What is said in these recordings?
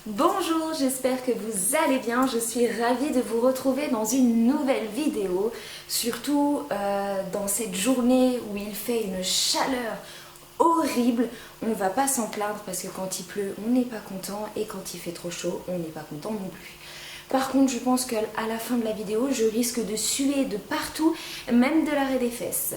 Bonjour, j'espère que vous allez bien. Je suis ravie de vous retrouver dans une nouvelle vidéo, surtout dans cette journée où il fait une chaleur horrible. On ne va pas s'en plaindre parce que quand il pleut, on n'est pas content et quand il fait trop chaud, on n'est pas content non plus. Par contre, je pense qu'à la fin de la vidéo, je risque de suer de partout, même de l'arrêt des fesses.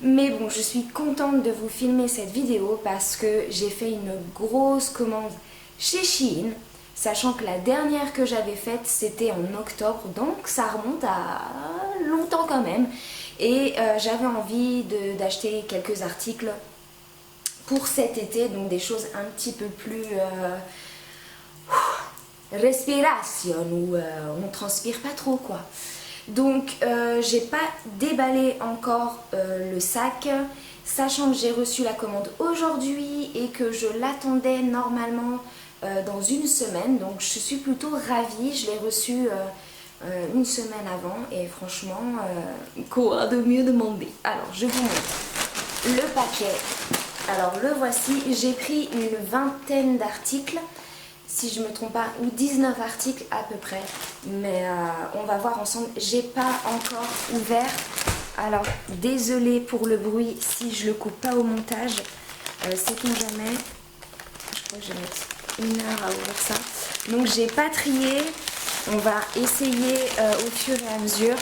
Mais bon, je suis contente de vous filmer cette vidéo parce que j'ai fait une grosse commande chez Shein, sachant que la dernière que j'avais faite c'était en octobre, donc ça remonte à longtemps quand même. Et j'avais envie d'acheter quelques articles pour cet été, donc des choses un petit peu plus respiration, où on transpire pas trop quoi. Donc j'ai pas déballé encore le sac, sachant que j'ai reçu la commande aujourd'hui et que je l'attendais normalement dans une semaine, donc je suis plutôt ravie. Je l'ai reçu une semaine avant et franchement, quoi de mieux demander. Alors je vous montre le paquet. Alors le voici, j'ai pris une vingtaine d'articles, si je me trompe pas, ou 19 articles à peu près, mais on va voir ensemble. J'ai pas encore ouvert, alors désolée pour le bruit si je le coupe pas au montage, c'est qu'on jamais. Je crois que je vais mettre une heure à ouvrir ça. Donc j'ai pas trié, on va essayer au fur et à mesure.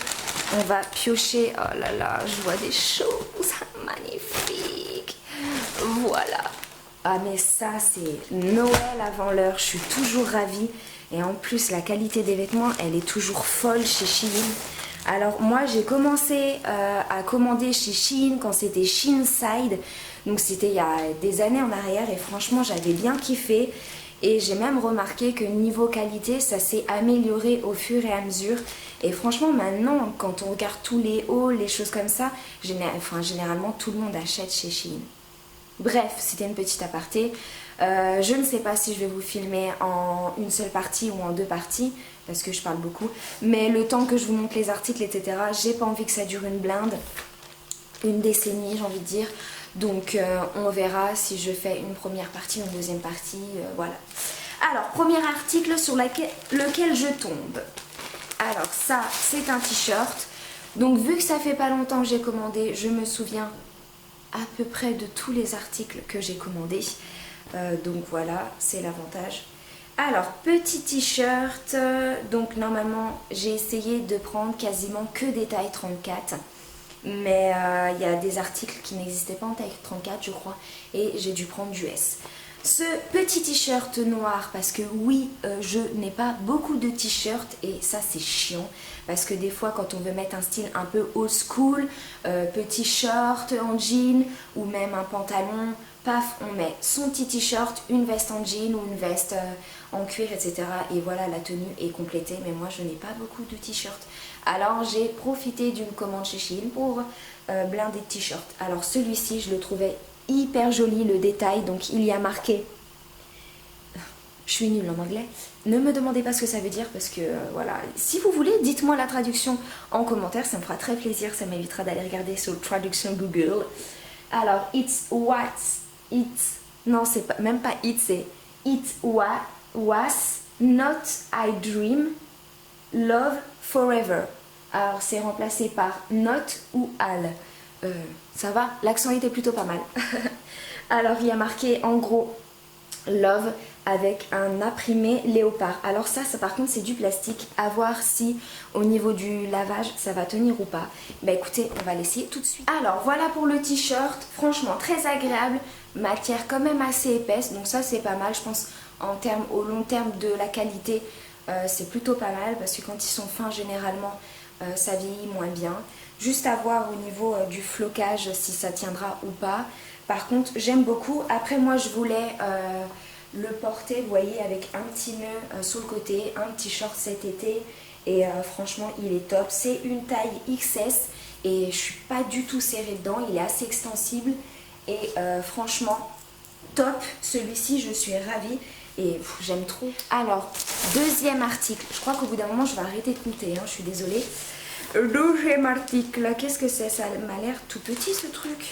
On va piocher. Oh là là, je vois des choses magnifiques. Voilà. Ah mais ça c'est Noël avant l'heure, je suis toujours ravie. Et en plus la qualité des vêtements, elle est toujours folle chez Shein. Alors moi j'ai commencé à commander chez Shein quand c'était Sheinside. Donc c'était il y a des années en arrière et franchement j'avais bien kiffé. Et j'ai même remarqué que niveau qualité ça s'est amélioré au fur et à mesure. Et franchement maintenant quand on regarde tous les hauls, les choses comme ça, généralement tout le monde achète chez Shein. Bref, c'était une petite aparté. Je ne sais pas si je vais vous filmer en une seule partie ou en deux parties, parce que je parle beaucoup. Mais le temps que je vous montre les articles, etc., j'ai pas envie que ça dure une blinde, une décennie, j'ai envie de dire. Donc on verra si je fais une première partie ou une deuxième partie, voilà. Alors, premier article sur lequel je tombe. Alors ça, c'est un t-shirt. Donc vu que ça fait pas longtemps que j'ai commandé, je me souviens à peu près de tous les articles que j'ai commandés. Donc voilà, c'est l'avantage. Alors, petit t-shirt. Donc normalement, j'ai essayé de prendre quasiment que des tailles 34. Mais il y a des articles qui n'existaient pas en taille 34, je crois. Et j'ai dû prendre du S. Ce petit t-shirt noir, parce que oui, je n'ai pas beaucoup de t-shirts et ça c'est chiant. Parce que des fois quand on veut mettre un style un peu old school, petit short en jean ou même un pantalon, paf, on met son petit t-shirt, une veste en jean ou une veste en cuir, etc. Et voilà, la tenue est complétée. Mais moi je n'ai pas beaucoup de t-shirts. Alors j'ai profité d'une commande chez Shein pour blinder de t-shirts. Alors celui-ci je le trouvais hyper joli, le détail. Donc il y a marqué, je suis nulle en anglais, ne me demandez pas ce que ça veut dire parce que voilà, si vous voulez dites-moi la traduction en commentaire, ça me fera très plaisir, ça m'évitera d'aller regarder sur traduction Google. Alors non c'est pas, même pas c'est was not I dream love forever. Alors c'est remplacé par not ou al. Ça va, l'accent était plutôt pas mal. Alors il y a marqué en gros love avec un imprimé léopard. Alors ça par contre c'est du plastique, à voir si au niveau du lavage ça va tenir ou pas. Bah écoutez, on va l'essayer tout de suite. Alors voilà pour le t-shirt, franchement très agréable, matière quand même assez épaisse, donc ça c'est pas mal. Je pense au long terme de la qualité, c'est plutôt pas mal parce que quand ils sont fins généralement ça vieillit moins bien. Juste à voir au niveau du flocage si ça tiendra ou pas. Par contre j'aime beaucoup. Après moi je voulais le porter, vous voyez, avec un petit nœud sur le côté, un petit short cet été. Et franchement il est top. C'est une taille XS et je suis pas du tout serrée dedans. Il est assez extensible et franchement top. Celui-ci je suis ravie. Et j'aime trop. Alors, deuxième article. Je crois qu'au bout d'un moment, je vais arrêter de compter. Hein, je suis désolée. Deuxième article. Qu'est-ce que c'est? Ça m'a l'air tout petit, ce truc.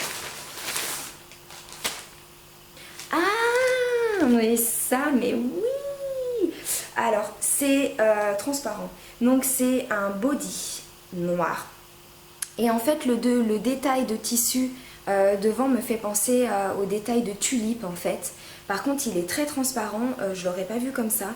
Ah, mais ça, mais oui. Alors, c'est transparent. Donc, c'est un body noir. Et en fait, le détail de tissu devant me fait penser au détail de tulipe en fait. Par contre, il est très transparent, je l'aurais pas vu comme ça.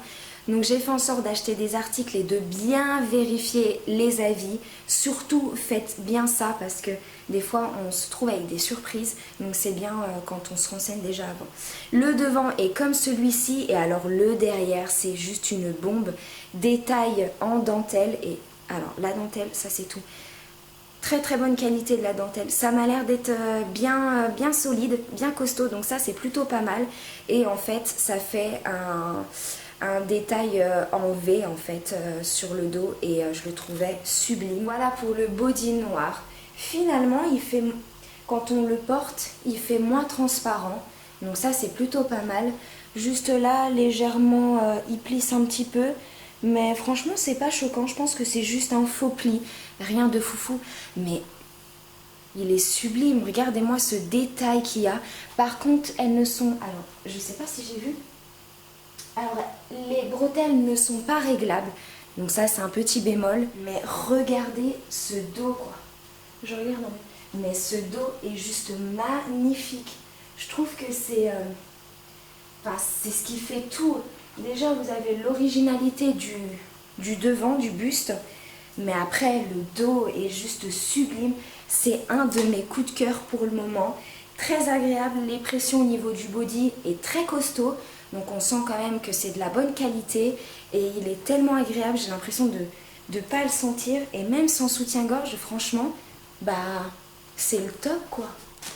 Donc j'ai fait en sorte d'acheter des articles et de bien vérifier les avis. Surtout faites bien ça parce que des fois on se trouve avec des surprises. Donc c'est bien quand on se renseigne déjà avant. Le devant est comme celui-ci et alors le derrière c'est juste une bombe. Détail en dentelle et alors la dentelle ça c'est tout. Très très bonne qualité de la dentelle, ça m'a l'air d'être bien solide, bien costaud, donc ça c'est plutôt pas mal. Et en fait ça fait un détail en V en fait sur le dos et je le trouvais sublime. Voilà pour le body noir. Finalement il fait, quand on le porte, il fait moins transparent, donc ça c'est plutôt pas mal. Juste là légèrement il plisse un petit peu. Mais franchement c'est pas choquant, je pense que c'est juste un faux pli, rien de foufou, mais il est sublime, regardez-moi ce détail qu'il y a. Par contre elles ne sont, alors je sais pas si j'ai vu, alors les bretelles ne sont pas réglables, donc ça c'est un petit bémol, mais regardez ce dos quoi, je regarde, mais ce dos est juste magnifique, je trouve que c'est ce qui fait tout. Déjà vous avez l'originalité du devant, du buste, mais après le dos est juste sublime. C'est un de mes coups de cœur pour le moment. Très agréable, les pressions au niveau du body est très costaud, donc on sent quand même que c'est de la bonne qualité et il est tellement agréable, j'ai l'impression de ne pas le sentir et même sans soutien-gorge, franchement, bah c'est le top quoi.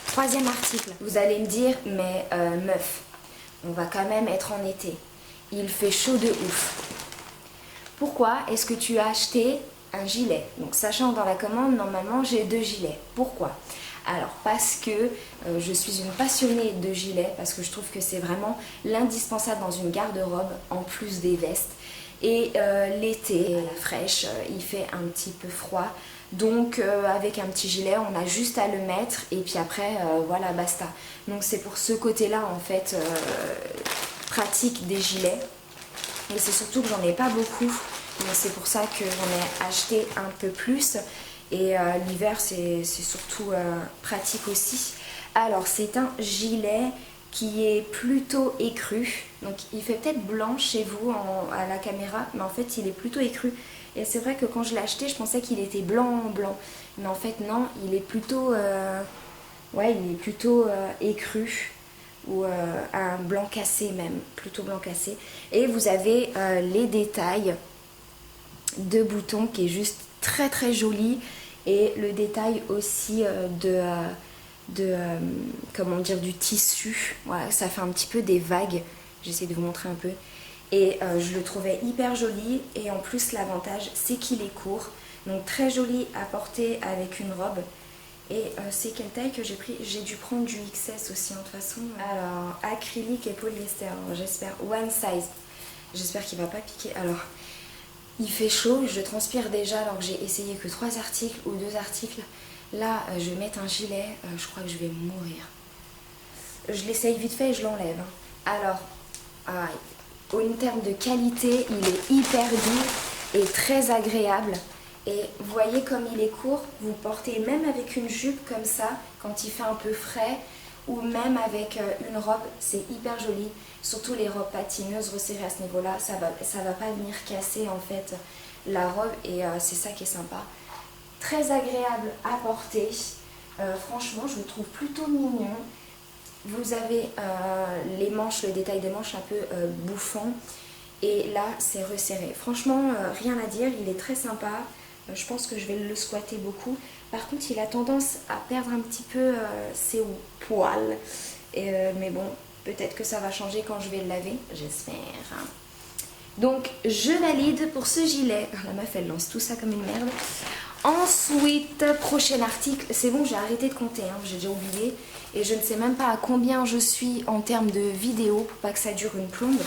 Troisième article, vous allez me dire, mais meuf, on va quand même être en été. Il fait chaud de ouf. Pourquoi est-ce que tu as acheté un gilet? Donc sachant que dans la commande, normalement j'ai 2 gilets. Pourquoi? Alors parce que je suis une passionnée de gilets, parce que je trouve que c'est vraiment l'indispensable dans une garde-robe, en plus des vestes. Et l'été, la fraîche, il fait un petit peu froid. Donc avec un petit gilet, on a juste à le mettre et puis après, voilà, basta. Donc c'est pour ce côté-là en fait pratique des gilets. Et c'est surtout que j'en ai pas beaucoup. Donc c'est pour ça que j'en ai acheté un peu plus. Et l'hiver c'est surtout pratique aussi. Alors c'est un gilet qui est plutôt écru. Donc il fait peut-être blanc chez vous à la caméra, mais en fait il est plutôt écru. Et c'est vrai que quand je l'ai acheté, je pensais qu'il était blanc. Mais en fait non, il est plutôt, ouais, il est plutôt écru. Ou un blanc cassé même, plutôt blanc cassé. Et vous avez les détails de boutons qui est juste très très joli. Et le détail aussi comment dire, du tissu. Voilà, ça fait un petit peu des vagues. J'essaie de vous montrer un peu. Et je le trouvais hyper joli. Et en plus l'avantage c'est qu'il est court. Donc très joli à porter avec une robe. Et c'est quelle taille que j'ai pris? J'ai dû prendre du XS aussi en toute façon. Alors acrylique et polyester, j'espère. One size. J'espère qu'il va pas piquer. Alors il fait chaud, je transpire déjà alors que j'ai essayé que 3 articles ou 2 articles. Là je vais mettre un gilet, je crois que je vais mourir. Je l'essaye vite fait et je l'enlève. Alors en termes de qualité, il est hyper doux et très agréable. Et vous voyez comme il est court, vous portez même avec une jupe comme ça, quand il fait un peu frais, ou même avec une robe, c'est hyper joli. Surtout les robes patineuses resserrées à ce niveau-là, ça va pas venir casser en fait la robe et c'est ça qui est sympa. Très agréable à porter, franchement je le trouve plutôt mignon. Vous avez les manches, le détail des manches un peu bouffant et là c'est resserré. Franchement rien à dire, il est très sympa. Je pense que je vais le squatter beaucoup. Par contre, il a tendance à perdre un petit peu ses poils. Mais bon, peut-être que ça va changer quand je vais le laver. J'espère. Donc, je valide pour ce gilet. La meuf, elle lance tout ça comme une merde. Ensuite, prochain article. C'est bon, j'ai arrêté de compter. Hein, j'ai déjà oublié. Et je ne sais même pas à combien je suis en termes de vidéos pour pas que ça dure une plombe.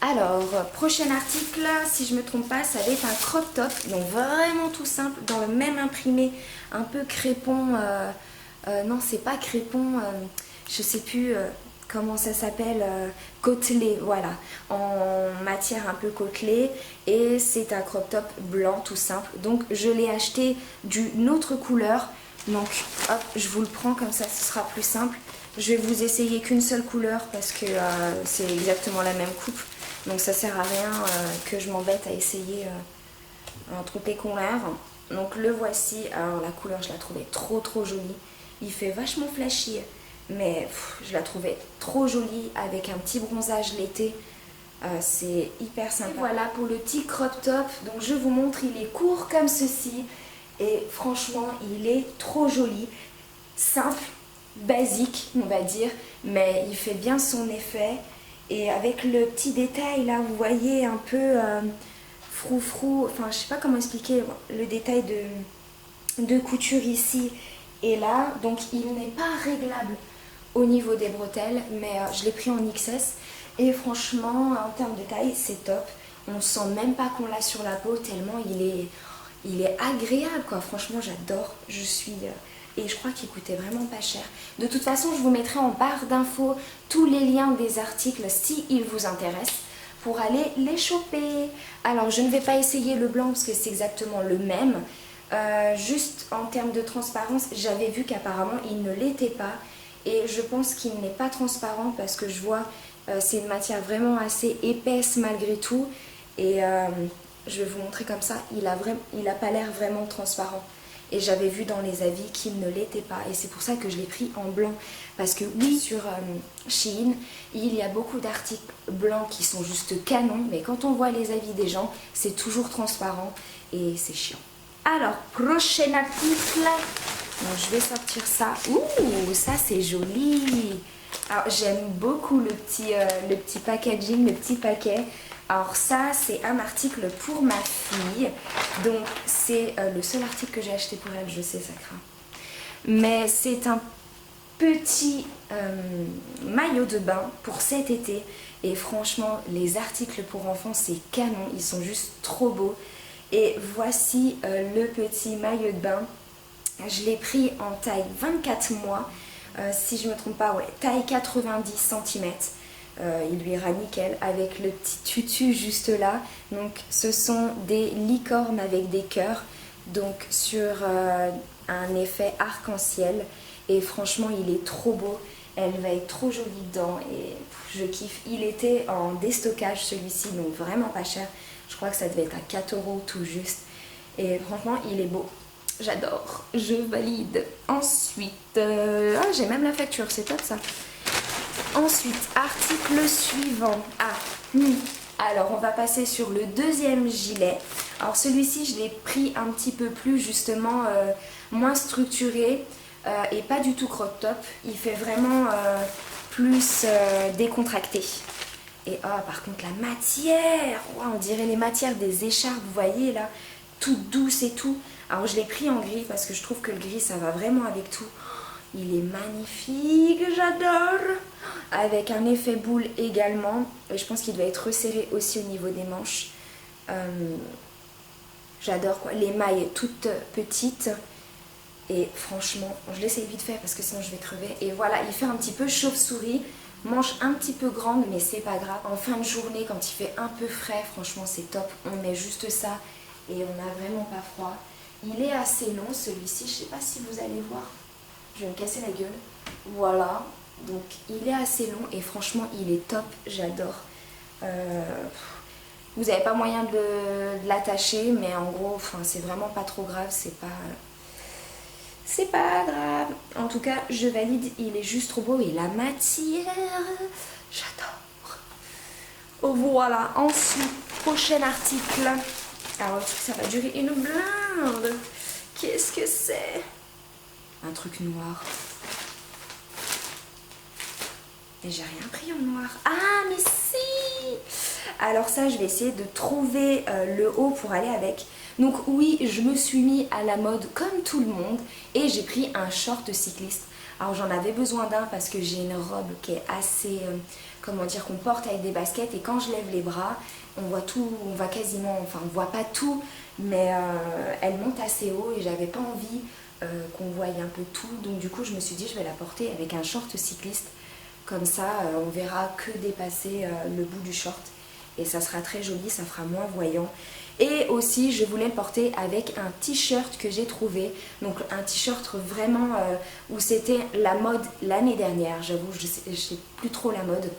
Alors, prochain article, si je ne me trompe pas, ça va être un crop top, donc vraiment tout simple, dans le même imprimé, un peu crépon, non c'est pas crépon, je sais plus comment ça s'appelle, côtelé, voilà, en matière un peu côtelée et c'est un crop top blanc tout simple. Donc je l'ai acheté d'une autre couleur. Donc hop, je vous le prends comme ça, ce sera plus simple. Je vais vous essayer qu'une seule couleur parce que c'est exactement la même coupe. Donc ça sert à rien que je m'embête à essayer toutes les couleurs. Donc le voici. Alors la couleur, je la trouvais trop jolie. Il fait vachement flashy, mais je la trouvais trop jolie avec un petit bronzage l'été. C'est hyper sympa. Et voilà pour le petit crop top. Donc je vous montre, il est court comme ceci. Et franchement, il est trop joli. Simple, basique, on va dire. Mais il fait bien son effet. Et avec le petit détail là, vous voyez un peu froufrou. Enfin, je sais pas comment expliquer le détail de couture ici et là. Donc il n'est pas réglable au niveau des bretelles. Mais je l'ai pris en XS. Et franchement, en termes de taille, c'est top. On sent même pas qu'on l'a sur la peau tellement il est agréable quoi. Franchement, j'adore. Et je crois qu'il coûtait vraiment pas cher. De toute façon, je vous mettrai en barre d'infos tous les liens des articles si ils vous intéressent pour aller les choper. Alors, je ne vais pas essayer le blanc parce que c'est exactement le même. Juste en termes de transparence, j'avais vu qu'apparemment il ne l'était pas. Et je pense qu'il n'est pas transparent parce que je vois c'est une matière vraiment assez épaisse malgré tout. Et je vais vous montrer comme ça, il a pas l'air vraiment transparent. Et j'avais vu dans les avis qu'il ne l'était pas. Et c'est pour ça que je l'ai pris en blanc. Parce que oui, sur Shein, il y a beaucoup d'articles blancs qui sont juste canons. Mais quand on voit les avis des gens, c'est toujours transparent. Et c'est chiant. Alors, prochain article. Donc, je vais sortir ça. Ouh, ça c'est joli. Alors, j'aime beaucoup le petit packaging, le petit paquet. Alors ça, c'est un article pour ma fille. Donc c'est le seul article que j'ai acheté pour elle, je sais, ça craint. Mais c'est un petit maillot de bain pour cet été. Et franchement, les articles pour enfants, c'est canon. Ils sont juste trop beaux. Et voici le petit maillot de bain. Je l'ai pris en taille 24 mois. Si je ne me trompe pas, ouais, taille 90 cm. Il lui ira nickel avec le petit tutu juste là. Donc ce sont des licornes avec des cœurs. Donc sur un effet arc-en-ciel. Et franchement il est trop beau. Elle va être trop jolie dedans et je kiffe. Il était en déstockage celui-ci, donc vraiment pas cher. Je crois que ça devait être à 4 € tout juste. Et franchement il est beau. J'adore, je valide. Ensuite, j'ai même la facture, c'est top ça. Ensuite, article suivant. Alors on va passer sur le deuxième gilet. Alors celui-ci je l'ai pris un petit peu plus justement moins structuré et pas du tout crop top. Il fait vraiment plus décontracté. Et par contre la matière, on dirait les matières des écharpes, vous voyez là, toute douce et tout. Alors je l'ai pris en gris parce que je trouve que le gris ça va vraiment avec tout. Il est magnifique, j'adore. Avec un effet boule également. Et je pense qu'il doit être resserré aussi au niveau des manches. J'adore quoi. Les mailles toutes petites. Et franchement, je l'essaye vite fait parce que sinon je vais crever. Et voilà, il fait un petit peu chauve-souris. Manche un petit peu grande, mais c'est pas grave. En fin de journée, quand il fait un peu frais, franchement c'est top. On met juste ça et on n'a vraiment pas froid. Il est assez long celui-ci. Je sais pas si vous allez voir. Je vais me casser la gueule. Voilà. Donc il est assez long et franchement il est top. J'adore. Vous n'avez pas moyen de l'attacher, mais en gros, c'est vraiment pas trop grave. C'est pas grave. En tout cas, je valide. Il est juste trop beau. Et la matière, j'adore. Oh, voilà. Ensuite, prochain article. Alors, ça va durer une blinde. Qu'est-ce que c'est? Un truc noir. Et j'ai rien pris en noir. Ah, mais si! Alors ça, je vais essayer de trouver le haut pour aller avec. Donc oui, je me suis mis à la mode comme tout le monde. Et j'ai pris un short cycliste. Alors j'en avais besoin d'un parce que j'ai une robe qui est assez... comment dire, qu'on porte avec des baskets. Et quand je lève les bras, on voit tout, on voit quasiment... Enfin, on voit pas tout, mais elle monte assez haut. Et j'avais pas envie qu'on voie un peu tout. Donc du coup, je me suis dit, je vais la porter avec un short cycliste. Comme ça, on verra que dépasser le bout du short. et ça sera très joli, ça fera moins voyant. Et aussi je voulais le porter avec un t-shirt que j'ai trouvé, donc un t-shirt vraiment où c'était la mode l'année dernière, j'avoue je sais plus trop la mode,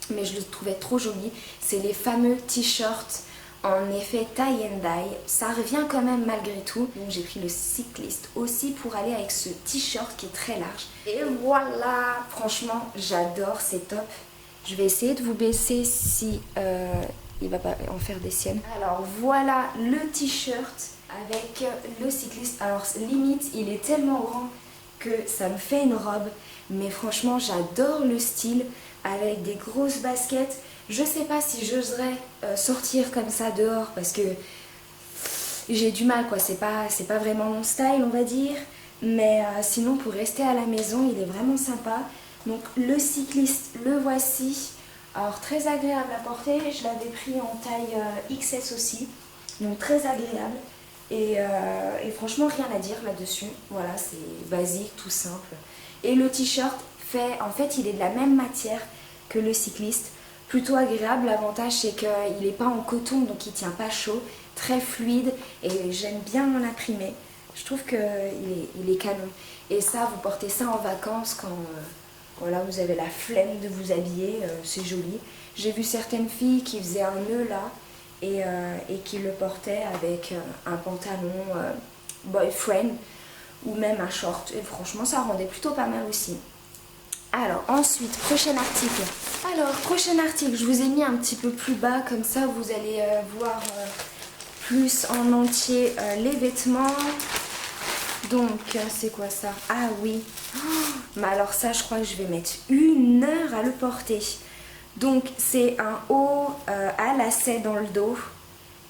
mais je le trouvais trop joli. C'est les fameux t-shirts en effet tie and dye, ça revient quand même malgré tout. Donc j'ai pris le cycliste aussi pour aller avec ce t-shirt qui est très large. Et voilà, franchement j'adore, c'est top. Je vais essayer de vous baisser si il va pas en faire des siennes. Alors voilà le t-shirt avec le cycliste. Alors limite il est tellement grand que ça me fait une robe, mais franchement j'adore le style avec des grosses baskets. Je sais pas si j'oserais sortir comme ça dehors parce que j'ai du mal quoi, c'est pas vraiment mon style on va dire, mais sinon pour rester à la maison il est vraiment sympa. Donc le cycliste, le voici, alors très agréable à porter, je l'avais pris en taille XS aussi, donc très agréable et franchement rien à dire là-dessus, voilà c'est basique, tout simple. Et le t-shirt en fait il est de la même matière que le cycliste, plutôt agréable. L'avantage c'est qu'il n'est pas en coton donc il tient pas chaud, très fluide et j'aime bien en imprimer. Je trouve qu'il est canon. Et ça, vous portez ça en vacances quand voilà, vous avez la flemme de vous habiller, c'est joli. J'ai vu certaines filles qui faisaient un nœud là et qui le portaient avec un pantalon boyfriend ou même un short. Et franchement ça rendait plutôt pas mal aussi. Alors ensuite, prochain article. Alors prochain article, je vous ai mis un petit peu plus bas, comme ça vous allez voir plus en entier les vêtements. Donc c'est quoi ça? Ah oui, mais alors ça je crois que je vais mettre 1 heure à le porter. Donc c'est un haut à lacets dans le dos.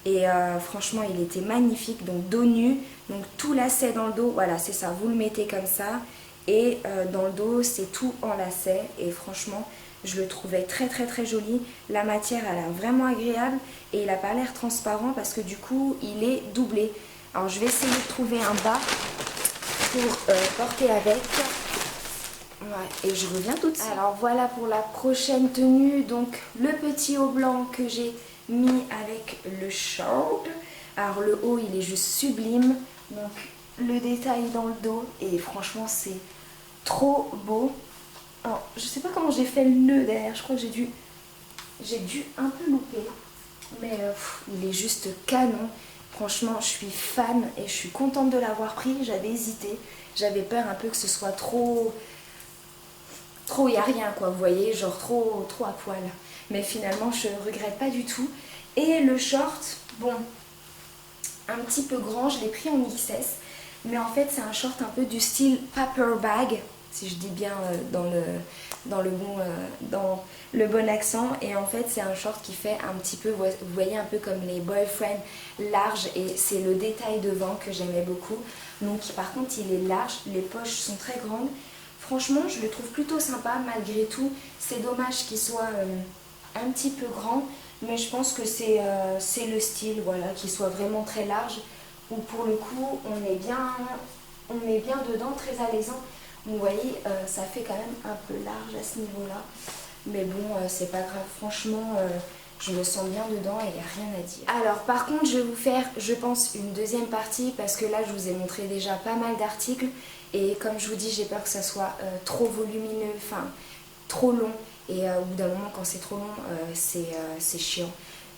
Et franchement il était magnifique, donc dos nu, donc tout lacet dans le dos, voilà c'est ça, vous le mettez comme ça. Et dans le dos c'est tout en lacet et franchement je le trouvais très très très joli. La matière elle a l'air vraiment agréable et il n'a pas l'air transparent parce que du coup il est doublé. Alors je vais essayer de trouver un bas pour porter avec. Ouais, et je reviens tout de suite. Alors voilà pour la prochaine tenue, donc le petit haut blanc que j'ai mis avec le short. Alors le haut il est juste sublime, donc le détail dans le dos et franchement c'est trop beau. Alors je sais pas comment j'ai fait le nœud derrière, je crois que j'ai dû un peu louper, mais il est juste canon. Franchement je suis fan et je suis contente de l'avoir pris. J'avais hésité, j'avais peur un peu que ce soit trop y a rien quoi, vous voyez, genre trop à poil, mais finalement je regrette pas du tout. Et le short, bon, un petit peu grand, je l'ai pris en XS, mais en fait c'est un short un peu du style paper bag, si je dis bien dans le bon accent. Et en fait c'est un short qui fait un petit peu, vous voyez, un peu comme les boyfriends larges, et c'est le détail devant que j'aimais beaucoup. Donc par contre il est large, les poches sont très grandes. Franchement je le trouve plutôt sympa malgré tout. C'est dommage qu'il soit un petit peu grand, mais je pense que c'est le style, voilà, qu'il soit vraiment très large, où pour le coup on est bien dedans, très alésant. Vous voyez, ça fait quand même un peu large à ce niveau-là. Mais bon, c'est pas grave, franchement, je me sens bien dedans et il n'y a rien à dire. Alors par contre, je vais vous faire, je pense, une deuxième partie parce que là, je vous ai montré déjà pas mal d'articles. Et comme je vous dis, j'ai peur que ça soit trop volumineux, enfin, trop long. Et au bout d'un moment, quand c'est trop long, c'est chiant.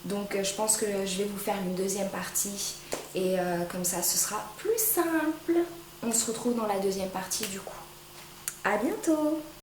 Donc je pense que je vais vous faire une deuxième partie. Et comme ça, ce sera plus simple. On se retrouve dans la deuxième partie du coup. À bientôt!